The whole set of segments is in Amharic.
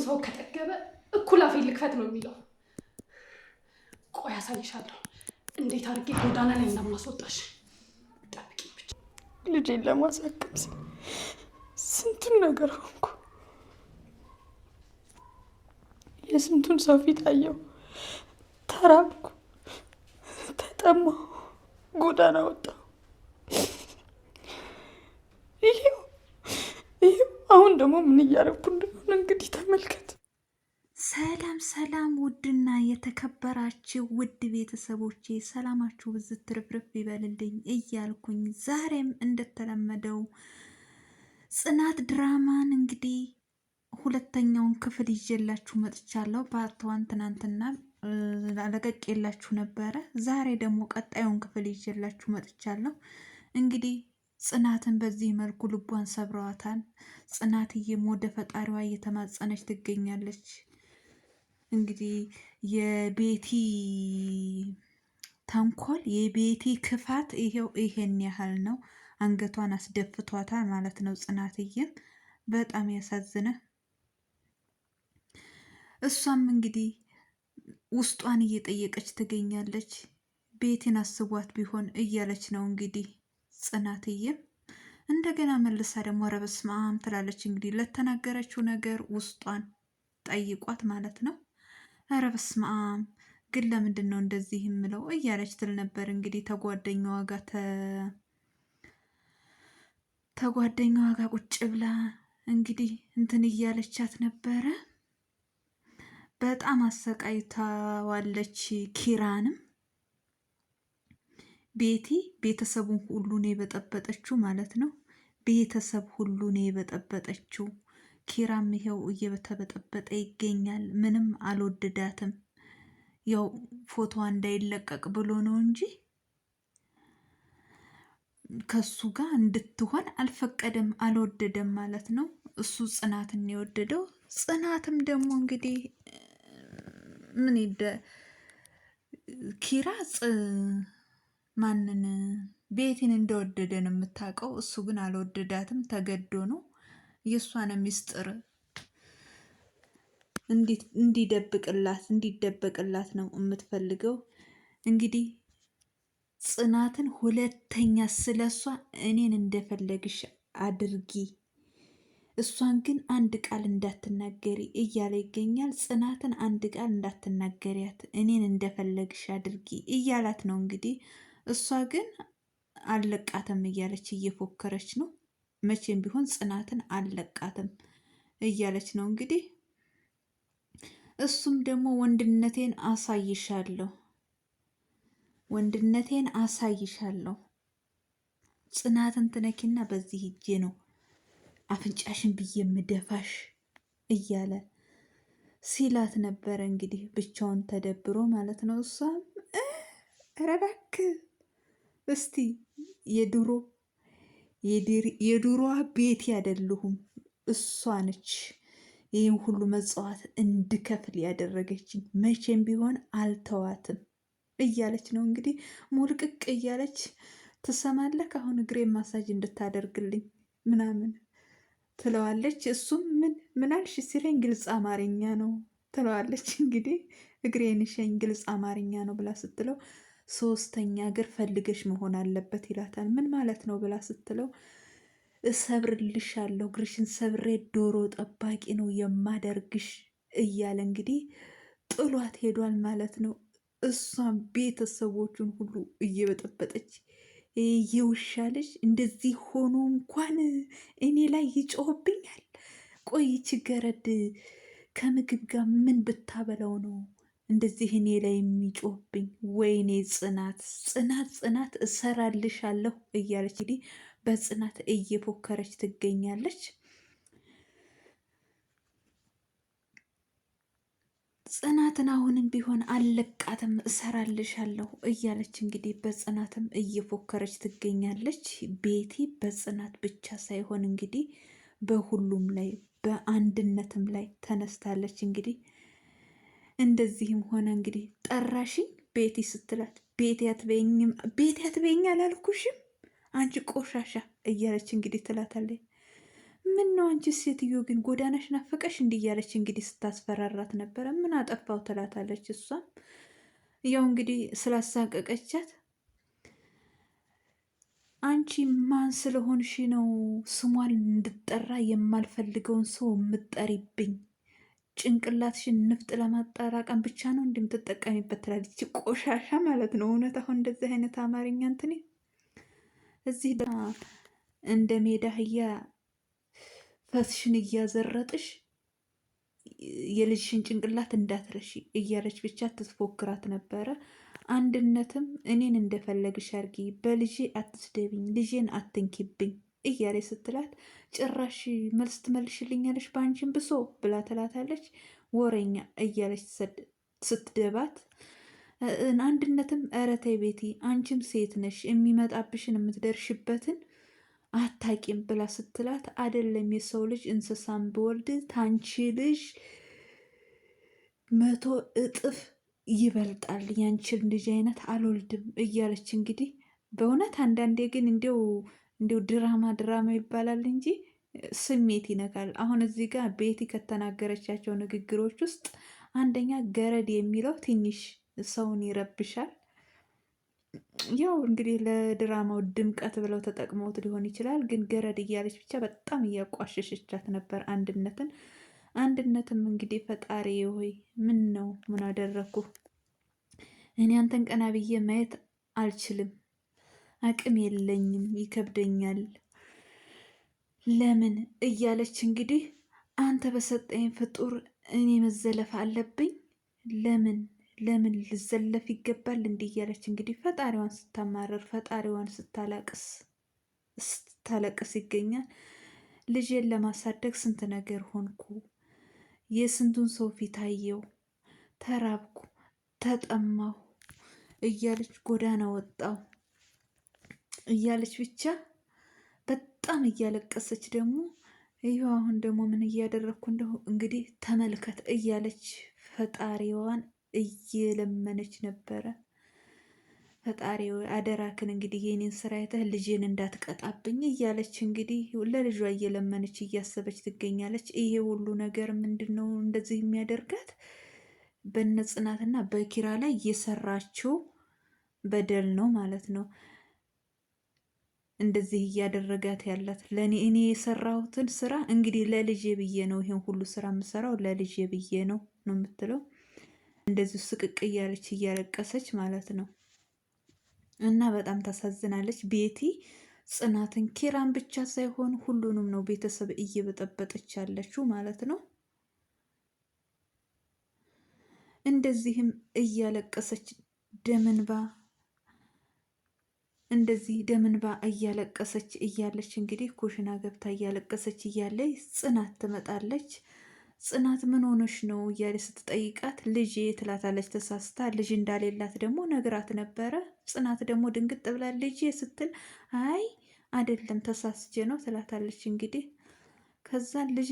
ሰው ከተገበ እኩል አፌን ልክፈት ነው የሚለው። ቆይ አሳይሻለሁ እንዴት አድርጌ ጎዳና ላይ እንደማስወጣሽ። ጠብቂኝ ብቻ። ልጄን ለማሳከም ስንቱን ነገር ሆንኩ። የስንቱን ሰው ፊት አየሁ። ተራብኩ፣ ተጠማሁ፣ ጎዳና ወጣሁ። ይሄው አሁን ደግሞ ምን እያደረኩ እንደሆነ እንግዲህ ተመልከት። ሰላም ሰላም! ውድና የተከበራችሁ ውድ ቤተሰቦቼ ሰላማችሁ ብዝት ትርፍርፍ ይበልልኝ እያልኩኝ ዛሬም እንደተለመደው ጽናት ድራማን እንግዲህ ሁለተኛውን ክፍል ይዤላችሁ መጥቻለሁ። ፓርቷን ትናንትና ለቀቄላችሁ ነበረ። ዛሬ ደግሞ ቀጣዩን ክፍል ይዤላችሁ መጥቻለሁ። እንግዲህ ጽናትን በዚህ መልኩ ልቧን ሰብረዋታል። ጽናትዬም ወደ ፈጣሪዋ እየተማጸነች ትገኛለች። እንግዲህ የቤቲ ተንኮል የቤቲ ክፋት ይሄን ያህል ነው። አንገቷን አስደፍቷታል ማለት ነው። ጽናትዬም በጣም ያሳዝነ። እሷም እንግዲህ ውስጧን እየጠየቀች ትገኛለች። ቤቲን አስቧት ቢሆን እያለች ነው እንግዲህ ጽናትዬም እንደገና መልሳ ደግሞ ኧረ በስመ አብ ትላለች። እንግዲህ ለተናገረችው ነገር ውስጧን ጠይቋት ማለት ነው። ኧረ በስመ አብ ግን ለምንድን ነው እንደዚህ የምለው እያለች ትል ነበር። እንግዲህ ተጓደኛዋ ጋር ቁጭ ብላ እንግዲህ እንትን እያለቻት ነበረ። በጣም አሰቃይታዋለች ኪራንም። ቤተሰቡን ሁሉ ነው የበጠበጠችው ማለት ነው። ቤተሰብ ሁሉ ነው የበጠበጠችው። ኪራም ይሄው እየተበጠበጠ ይገኛል። ምንም አልወደዳትም። ያው ፎቶዋ እንዳይለቀቅ ብሎ ነው እንጂ ከሱ ጋር እንድትሆን አልፈቀደም፣ አልወደደም ማለት ነው። እሱ ጽናትን የወደደው። ጽናትም ደግሞ እንግዲህ ኪራ ማንን ቤቲን እንደወደደ ነው የምታውቀው። እሱ ግን አልወደዳትም፣ ተገዶ ነው። የእሷን ሚስጥር እንዲደበቅላት ነው የምትፈልገው። እንግዲህ ጽናትን ሁለተኛ ስለሷ እኔን እንደፈለግሽ አድርጊ፣ እሷን ግን አንድ ቃል እንዳትናገሪ እያለ ይገኛል። ጽናትን አንድ ቃል እንዳትናገሪያት፣ እኔን እንደፈለግሽ አድርጊ እያላት ነው እንግዲህ። እሷ ግን አልለቃትም እያለች እየፎከረች ነው። መቼም ቢሆን ጽናትን አልለቃትም እያለች ነው እንግዲህ። እሱም ደግሞ ወንድነቴን አሳይሻለሁ ጽናትን ትነኪና በዚህ ሂጄ ነው አፍንጫሽን ብዬ የምደፋሽ እያለ ሲላት ነበረ። እንግዲህ ብቻውን ተደብሮ ማለት ነው። እሷም ኧረ እባክህ እስቲ የድሮዋ ቤቲ አይደለሁም እሷ ነች ይህን ሁሉ መጽዋት እንድከፍል ያደረገችኝ፣ መቼም ቢሆን አልተዋትም እያለች ነው እንግዲህ። ሙልቅቅ እያለች ትሰማለህ፣ አሁን እግሬን ማሳጅ እንድታደርግልኝ ምናምን ትለዋለች። እሱም ምን አልሽ ሲለኝ ግልጽ አማርኛ ነው ትለዋለች። እንግዲህ እግሬን ሸኝ ግልጽ አማርኛ ነው ብላ ስትለው ሶስተኛ እግር ፈልገሽ መሆን አለበት ይላታል። ምን ማለት ነው ብላ ስትለው እሰብርልሻለሁ፣ እግርሽን ሰብሬ ዶሮ ጠባቂ ነው የማደርግሽ እያለ እንግዲህ ጥሏት ሄዷል ማለት ነው። እሷም ቤተሰቦቹን ሁሉ እየበጠበጠች የውሻ ልጅ እንደዚህ ሆኖ እንኳን እኔ ላይ ይጮህብኛል። ቆይች ገረድ ከምግብ ጋር ምን ብታበላው ነው እንደዚህ እኔ ላይ የሚጮህብኝ? ወይኔ ጽናት እሰራልሻለሁ እያለች እንግዲህ በጽናት እየፎከረች ትገኛለች። ጽናትን አሁንም ቢሆን አልለቃትም እሰራልሻለሁ እያለች እንግዲህ በጽናትም እየፎከረች ትገኛለች። ቤቲ በጽናት ብቻ ሳይሆን እንግዲህ በሁሉም ላይ በአንድነትም ላይ ተነስታለች። እንግዲህ እንደዚህም ሆነ እንግዲህ ጠራሽኝ ቤቲ ስትላት ቤቲ አትበይኝ አላልኩሽም አንቺ ቆሻሻ እያለች እንግዲህ ትላታለች። ምን ነው አንቺ ሴትዮ ግን ጎዳናሽ ናፈቀሽ እንዲህ እያለች እንግዲህ ስታስፈራራት ነበረ። ምን አጠፋው ትላታለች። እሷም ያው እንግዲህ ስላሳቀቀቻት አንቺ ማን ስለሆንሽ ነው ስሟን እንድጠራ የማልፈልገውን ሰው የምጠሪብኝ? ጭንቅላትሽን ንፍጥ ለማጠራቀም ብቻ ነው እንደምትጠቀሚበት ትላለች። ቆሻሻ ማለት ነው እውነት። አሁን እንደዚህ አይነት አማርኛ እንትኔ እዚህ እንደ ሜዳ አህያ ፈስሽን እያዘረጥሽ የልጅሽን ጭንቅላት እንዳትረሺ እያለች ብቻ ትፎክራት ነበረ። አንድነትም እኔን እንደፈለግሽ አርጊ፣ በልጄ አትስደብኝ፣ ልጄን አትንኪብኝ እያለች ስትላት ጭራሽ መልስ ትመልሽልኛለሽ በአንቺን ብሶ ብላ ትላታለች። ወሬኛ እያለች ስትደባት አንድነትም ኧረ ተይ ቤቲ አንቺም ሴት ነሽ የሚመጣብሽን የምትደርሽበትን አታቂም ብላ ስትላት አይደለም የሰው ልጅ እንስሳን ብወልድ ታንቺ ልጅ 100 እጥፍ ይበልጣል ያንቺን ልጅ አይነት አልወልድም እያለች እንግዲህ በእውነት አንዳንዴ ግን እንዲው ድራማ ይባላል እንጂ ስሜት ይነካል። አሁን እዚህ ጋር ቤቲ ከተናገረቻቸው ንግግሮች ውስጥ አንደኛ ገረድ የሚለው ትንሽ ሰውን ይረብሻል። ያው እንግዲህ ለድራማው ድምቀት ብለው ተጠቅመውት ሊሆን ይችላል። ግን ገረድ እያለች ብቻ በጣም እያቋሸሸቻት ነበር አንድነትም እንግዲህ ፈጣሪ ሆይ ምን ነው ምን አደረግኩ? እኔ አንተን ቀና ብዬ ማየት አልችልም፣ አቅም የለኝም፣ ይከብደኛል። ለምን እያለች እንግዲህ አንተ በሰጠኝ ፍጡር እኔ መዘለፍ አለብኝ? ለምን ልዘለፍ ይገባል? እንዲህ እያለች እንግዲህ ፈጣሪዋን ስታማረር ፈጣሪዋን ስታለቅስ ይገኛል። ልጄን ለማሳደግ ስንት ነገር ሆንኩ፣ የስንቱን ሰው ፊት አየው፣ ተራብኩ፣ ተጠማሁ እያለች ጎዳና ወጣው እያለች ብቻ በጣም እያለቀሰች ደግሞ ይኸው አሁን ደግሞ ምን እያደረግኩ እንደው እንግዲህ ተመልከት እያለች ፈጣሪዋን እየለመነች ነበረ። ፈጣሪ አደራክን እንግዲህ የኔን ስራ አይተህ ልጄን እንዳትቀጣብኝ እያለች እንግዲህ ለልጇ እየለመነች እያሰበች ትገኛለች። ይሄ ሁሉ ነገር ምንድን ነው እንደዚህ የሚያደርጋት? በነ ጽናትና በኪራ ላይ እየሰራችው በደል ነው ማለት ነው። እንደዚህ እያደረጋት ያላት እኔ የሰራሁትን ስራ እንግዲህ ለልጄ ብዬ ነው ይሄን ሁሉ ስራ የምሰራው ለልጄ ብዬ ነው የምትለው። እንደዚሁ ስቅቅ እያለች እያለቀሰች ማለት ነው። እና በጣም ታሳዝናለች ቤቲ ጽናትን፣ ኪራን ብቻ ሳይሆን ሁሉንም ነው ቤተሰብ እየበጠበጠች ያለችው ማለት ነው። እንደዚህም እያለቀሰች ደምንባ እያለቀሰች እያለች እንግዲህ ኩሽና ገብታ እያለቀሰች እያለ ጽናት ትመጣለች። ጽናት ምን ሆነሽ ነው እያለች ስትጠይቃት ልጄ ትላታለች። ተሳስታ ልጅ እንዳሌላት ደግሞ ነግራት ነበረ። ጽናት ደግሞ ድንግጥ ብላ ልጄ ስትል አይ አይደለም ተሳስቼ ነው ትላታለች። እንግዲህ ከዛ ልጅ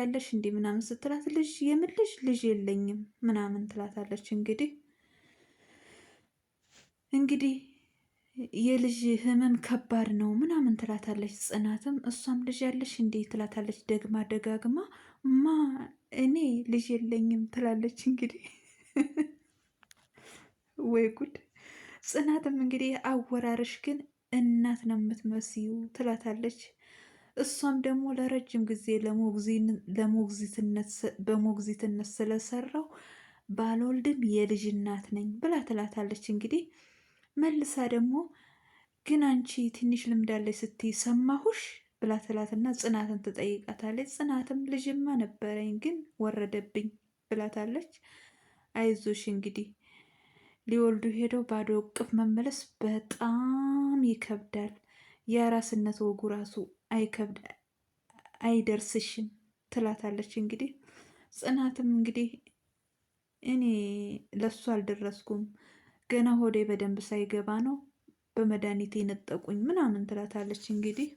አለሽ እንዴ ምናምን ስትላት የምን ልጅ የለኝም ምናምን ትላታለች። እንግዲህ የልጅ ህመም ከባድ ነው ምናምን ትላታለች። ጽናትም እሷም ልጅ ያለሽ እንዴ ትላታለች። ደግማ ደጋግማ እኔ ልጅ የለኝም ትላለች። እንግዲህ ወይ ጉድ! ጽናትም እንግዲህ አወራርሽ ግን እናት ነው የምትመስዩ ትላታለች። እሷም ደግሞ ለረጅም ጊዜ በሞግዚትነት ስለሰራው ባልወልድም የልጅ እናት ነኝ ብላ ትላታለች። እንግዲህ መልሳ ደግሞ ግን አንቺ ትንሽ ልምዳለች ስትይ ሰማሁሽ ብላ ትላትና ጽናትን ትጠይቃታለች። ጽናትም ልጅማ ነበረኝ ግን ወረደብኝ ብላታለች። አይዞሽ እንግዲህ ሊወልዱ ሄደው ባዶ እቅፍ መመለስ በጣም ይከብዳል። የአራስነት ወጉ ራሱ አይደርስሽም ትላታለች። እንግዲህ ጽናትም እንግዲህ እኔ ለሱ አልደረስኩም ገና ሆዴ በደንብ ሳይገባ ነው በመድኃኒት የነጠቁኝ ምናምን ትላታለች። እንግዲህ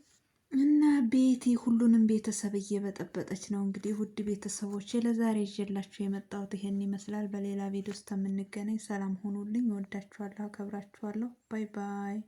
እና ቤቲ ሁሉንም ቤተሰብ እየበጠበጠች ነው። እንግዲህ ውድ ቤተሰቦች ለዛሬ ይዤላችሁ የመጣሁት ይሄን ይመስላል። በሌላ ቪዲዮ ውስጥ የምንገናኝ። ሰላም ሆኑልኝ። ወዳችኋለሁ፣ አከብራችኋለሁ። ባይ ባይ።